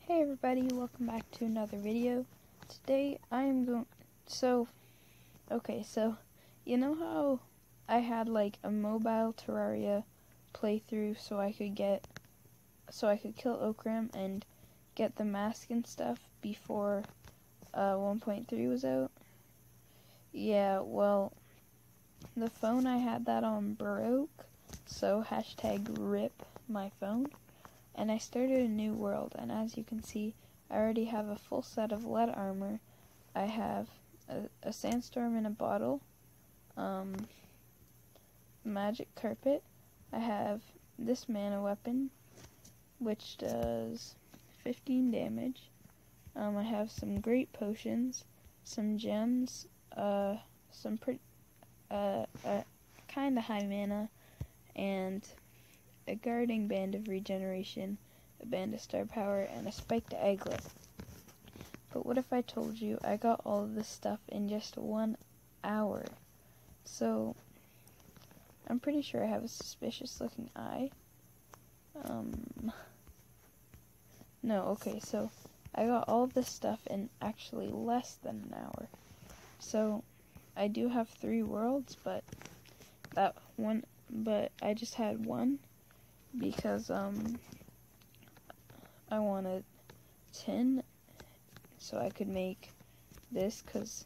Hey everybody, welcome back to another video. Today I am going, so you know how I had like a mobile Terraria playthrough so I could kill Okram and get the mask and stuff before 1.3 was out? Yeah, well, the phone I had that on broke, so #RIP my phone. And I started a new world, and as you can see, I already have a full set of lead armor. I have a sandstorm in a bottle, magic carpet. I have this mana weapon, which does 15 damage. I have some great potions, some gems, some kinda high mana, and a guarding band of regeneration, a band of star power, and a spiked egglet. But what if I told you I got all of this stuff in just 1 hour? So, I'm pretty sure I have a suspicious looking eye. No, okay, so I got all of this stuff in actually less than an hour. So, I do have 3 worlds, but I just had one because I wanted tin so I could make this cause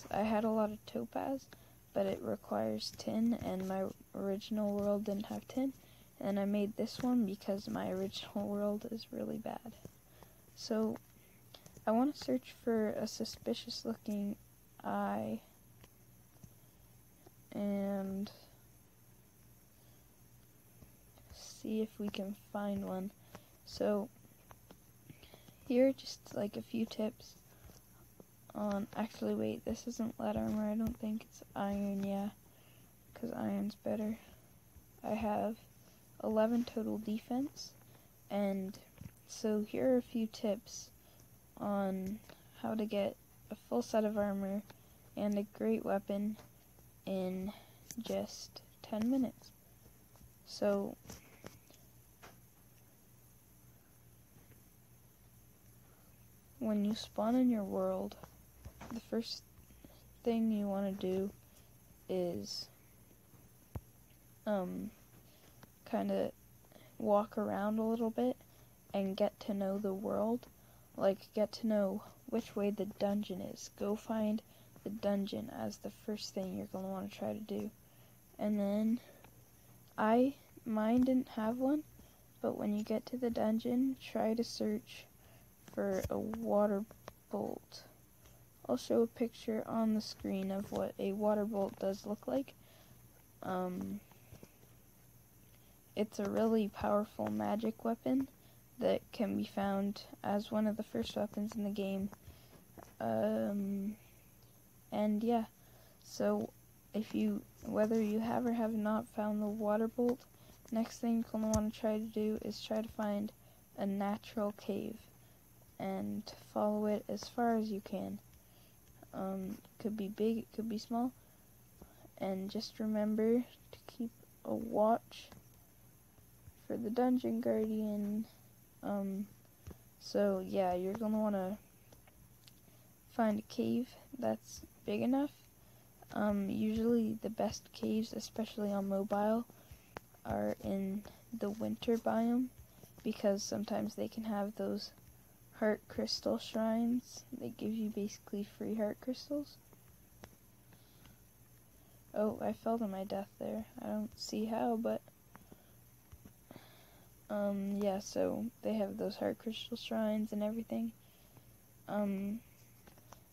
I had a lot of topaz, but it requires tin and my original world didn't have tin, and I made this one because my original world is really bad. So I want to search for a suspicious looking eye and see if we can find one. So here are just like a few tips on, actually wait, this isn't lead armor, I don't think, it's iron, yeah, because iron's better. I have 11 total defense, and so here are a few tips on how to get a full set of armor and a great weapon in just 10 minutes. So when you spawn in your world, the first thing you want to do is kind of walk around a little bit and get to know the world. Like, get to know which way the dungeon is. Go find the dungeon as the first thing you're going to want to try to do. And then, mine didn't have one, but when you get to the dungeon, try to search for a water bolt. I'll show a picture on the screen of what a water bolt does look like. It's a really powerful magic weapon that can be found as one of the first weapons in the game. And yeah, so whether you have or have not found the water bolt, next thing you're going to want to try to do is try to find a natural cave and follow it as far as you can. It could be big, it could be small, and just remember to keep a watch for the dungeon guardian. So yeah, you're gonna want to find a cave that's big enough. Usually the best caves, especially on mobile, are in the winter biome, because sometimes they can have those heart crystal shrines. They give you basically free heart crystals. Oh, I fell to my death there. I don't see how, but yeah, so they have those heart crystal shrines and everything. And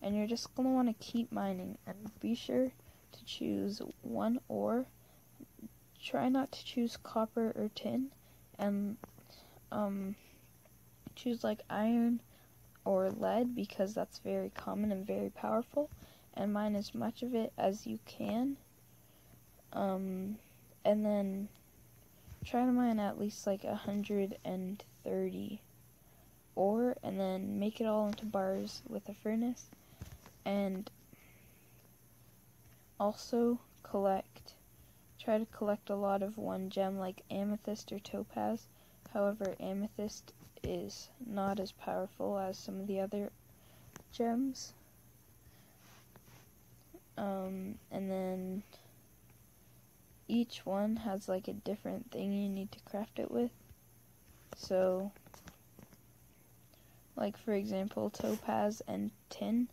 you're just gonna want to keep mining, and be sure to choose one ore. Try not to choose copper or tin, and choose like iron or lead, because that's very common and very powerful, and mine as much of it as you can. And then try to mine at least like 130 ore, and then make it all into bars with a furnace. And also try to collect a lot of one gem like amethyst or topaz, However, amethyst is not as powerful as some of the other gems. And then each one has like a different thing you need to craft it with. So, like for example, topaz and tin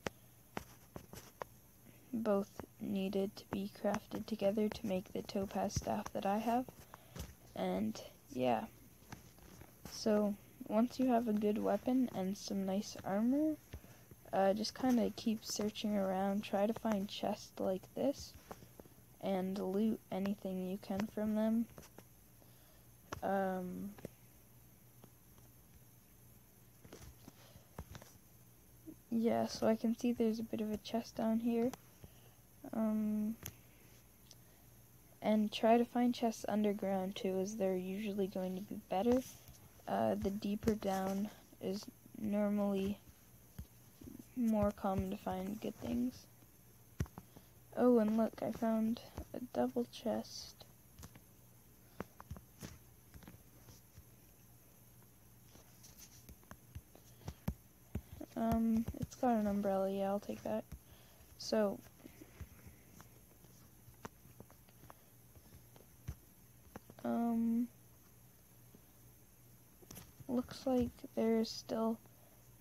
both needed to be crafted together to make the topaz staff that I have. And yeah, so once you have a good weapon and some nice armor, just kind of keep searching around, try to find chests like this, and loot anything you can from them. Yeah, so I can see there's a bit of a chest down here. And try to find chests underground too, as they're usually going to be better. The deeper down is normally more common to find good things. Oh, and look, I found a double chest. It's got an umbrella, yeah, I'll take that. So, looks like there's still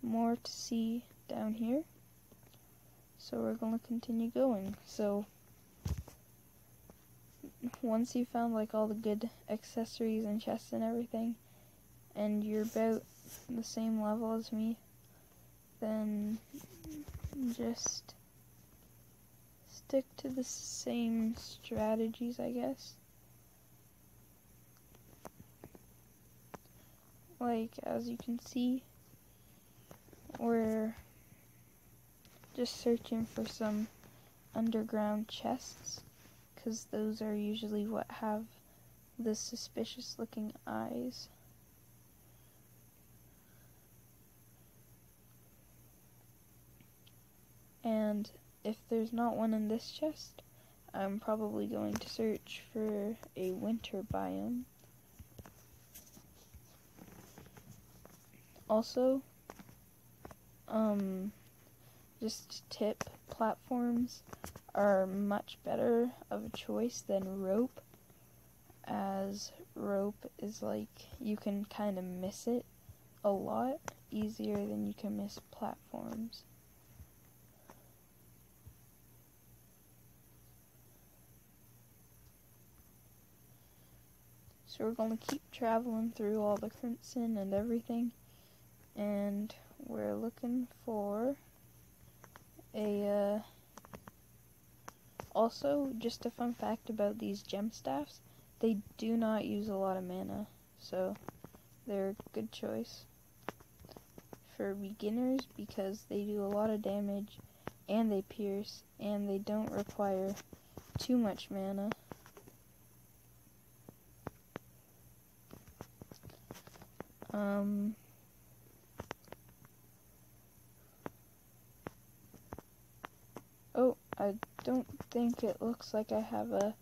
more to see down here. So we're gonna continue going. So, once you found like all the good accessories and chests and everything, and you're about the same level as me, then just stick to the same strategies, I guess. Like, as you can see, we're just searching for some underground chests, because those are usually what have the suspicious looking eyes. And if there's not one in this chest, I'm probably going to search for a winter biome. Also, just tip, platforms are much better of a choice than rope, as rope is like, you can kind of miss it a lot easier than you can miss platforms. So we're going to keep traveling through all the crimson and everything, and we're looking for a, also, just a fun fact about these gem staffs, they do not use a lot of mana, so they're a good choice for beginners because they do a lot of damage, and they pierce, and they don't require too much mana. Oh, I don't think it looks like I have a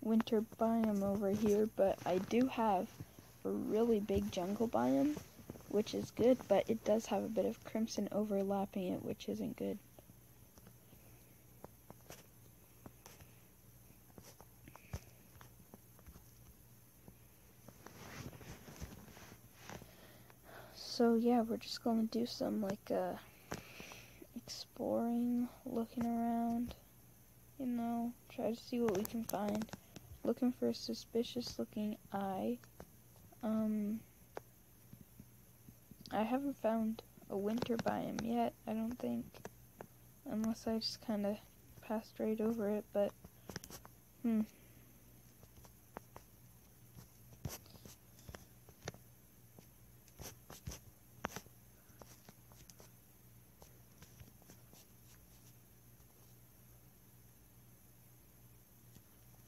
winter biome over here, but I do have a really big jungle biome, which is good, but it does have a bit of crimson overlapping it, which isn't good. So yeah, we're just gonna do some like exploring, looking around, you know, try to see what we can find. Looking for a suspicious looking eye. I haven't found a winter biome yet, I don't think, unless I just kind of passed right over it, but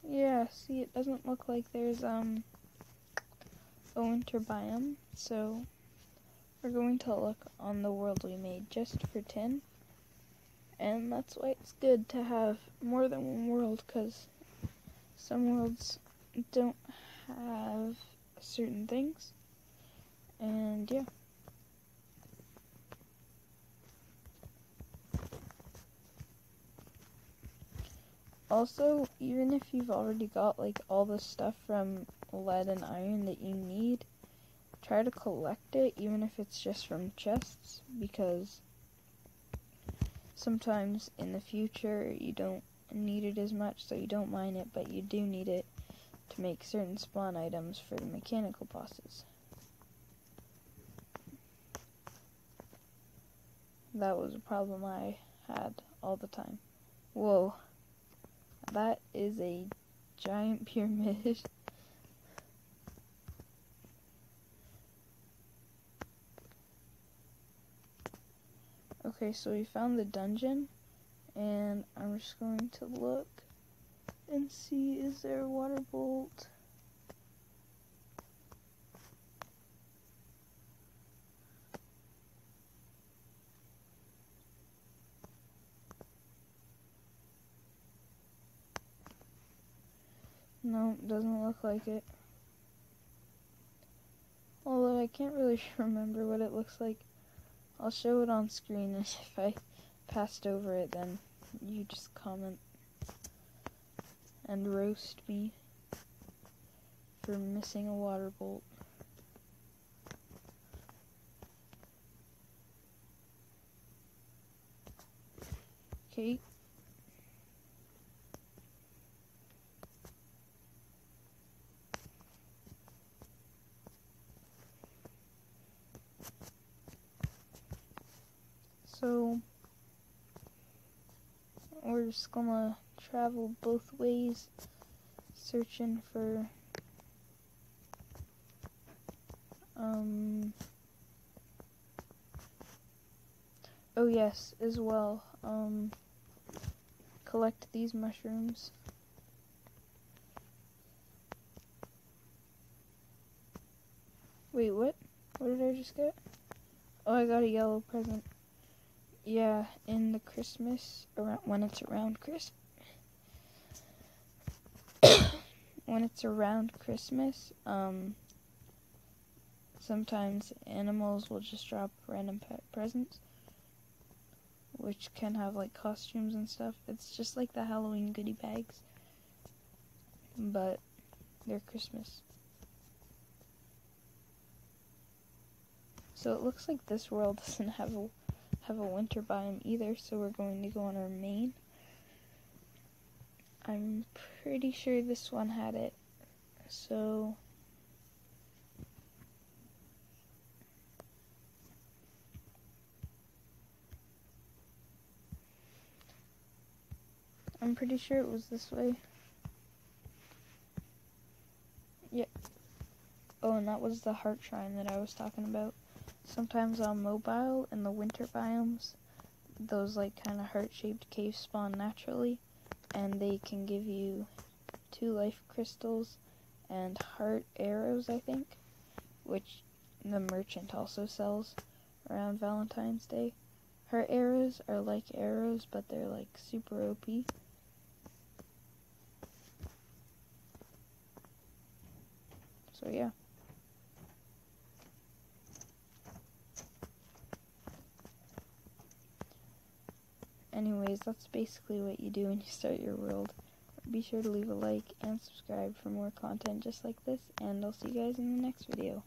yeah, see, it doesn't look like there's a winter biome, so we're going to look on the world we made just for tin, and that's why it's good to have more than one world, because some worlds don't have certain things, And yeah. Also, even if you've already got like all the stuff from lead and iron that you need, try to collect it even if it's just from chests, because sometimes in the future you don't need it as much, so you don't mine it, but you do need it to make certain spawn items for the mechanical bosses. That was a problem I had all the time. Whoa. That is a giant pyramid. Okay, so we found the dungeon, and I'm just going to look and see, is there a water bolt? No, doesn't look like it. Although I can't really remember what it looks like. I'll show it on screen, and if I passed over it, then you just comment and roast me for missing a water bolt. Okay. So, we're just gonna travel both ways, searching for, oh yes, as well, collect these mushrooms. Wait, what? What did I just get? Oh, I got a yellow present. Yeah, in the Christmas, when it's around Christmas, sometimes animals will just drop random presents, which can have like costumes and stuff. It's just like the Halloween goodie bags, but they're Christmas. So it looks like this world doesn't have a winter biome either, so we're going to go on our main. I'm pretty sure this one had it, so I'm pretty sure it was this way. Yep. Oh, and that was the heart shrine that I was talking about. Sometimes on mobile in the winter biomes, those like kind of heart-shaped caves spawn naturally, and they can give you 2 life crystals and heart arrows, I think, which the merchant also sells around Valentine's Day. Heart arrows are like arrows, but they're like super OP. So yeah. Anyways, that's basically what you do when you start your world. Be sure to leave a like and subscribe for more content just like this, and I'll see you guys in the next video.